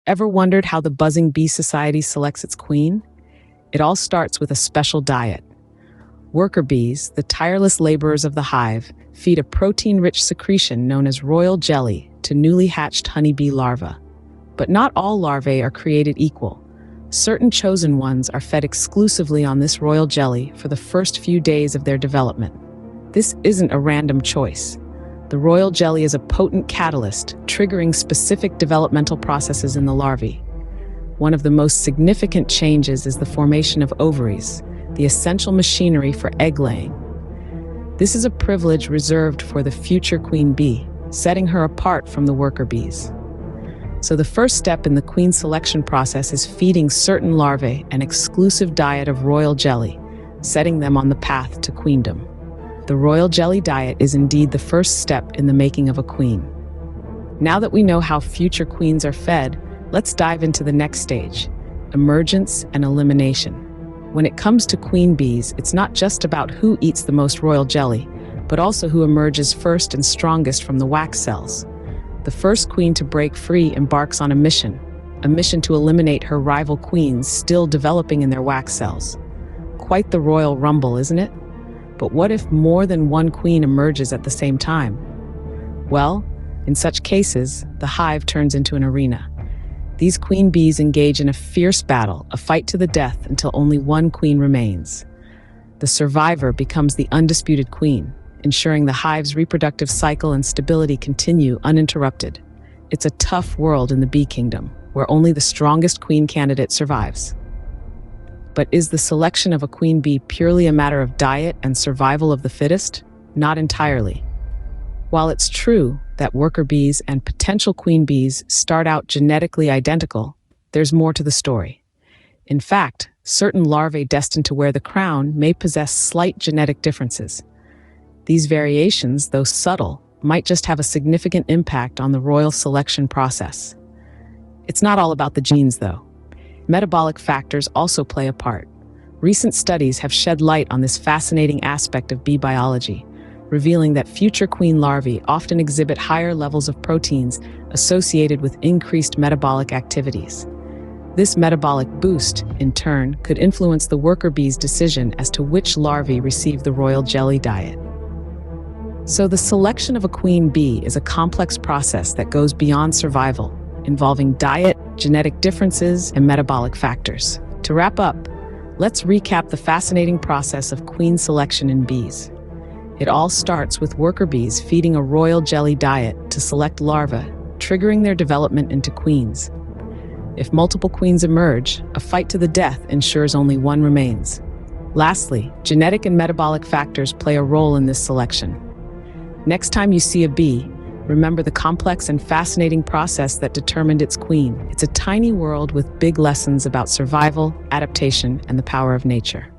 Ever wondered how the buzzing bee society selects its queen? It all starts with a special diet. Worker bees, the tireless laborers of the hive, feed a protein-rich secretion known as royal jelly to newly hatched honeybee larvae. But not all larvae are created equal. Certain chosen ones are fed exclusively on this royal jelly for the first few days of their development. This isn't a random choice. The royal jelly is a potent catalyst, triggering specific developmental processes in the larvae. One of the most significant changes is the formation of ovaries, the essential machinery for egg laying. This is a privilege reserved for the future queen bee, setting her apart from the worker bees. So the first step in the queen selection process is feeding certain larvae an exclusive diet of royal jelly, setting them on the path to queendom. The royal jelly diet is indeed the first step in the making of a queen. Now that we know how future queens are fed, let's dive into the next stage, emergence and elimination. When it comes to queen bees, it's not just about who eats the most royal jelly, but also who emerges first and strongest from the wax cells. The first queen to break free embarks on a mission to eliminate her rival queens still developing in their wax cells. Quite the royal rumble, isn't it? But what if more than one queen emerges at the same time? Well, in such cases, the hive turns into an arena. These queen bees engage in a fierce battle, a fight to the death until only one queen remains. The survivor becomes the undisputed queen, ensuring the hive's reproductive cycle and stability continue uninterrupted. It's a tough world in the bee kingdom, where only the strongest queen candidate survives. But is the selection of a queen bee purely a matter of diet and survival of the fittest? Not entirely. While it's true that worker bees and potential queen bees start out genetically identical, there's more to the story. In fact, certain larvae destined to wear the crown may possess slight genetic differences. These variations, though subtle, might just have a significant impact on the royal selection process. It's not all about the genes, though. Metabolic factors also play a part. Recent studies have shed light on this fascinating aspect of bee biology, revealing that future queen larvae often exhibit higher levels of proteins associated with increased metabolic activities. This metabolic boost, in turn, could influence the worker bee's decision as to which larvae receive the royal jelly diet. So the selection of a queen bee is a complex process that goes beyond survival, involving diet, genetic differences, and metabolic factors. To wrap up, let's recap the fascinating process of queen selection in bees. It all starts with worker bees feeding a royal jelly diet to select larvae, triggering their development into queens. If multiple queens emerge, a fight to the death ensures only one remains. Lastly, genetic and metabolic factors play a role in this selection. Next time you see a bee, remember the complex and fascinating process that determined its queen. It's a tiny world with big lessons about survival, adaptation, and the power of nature.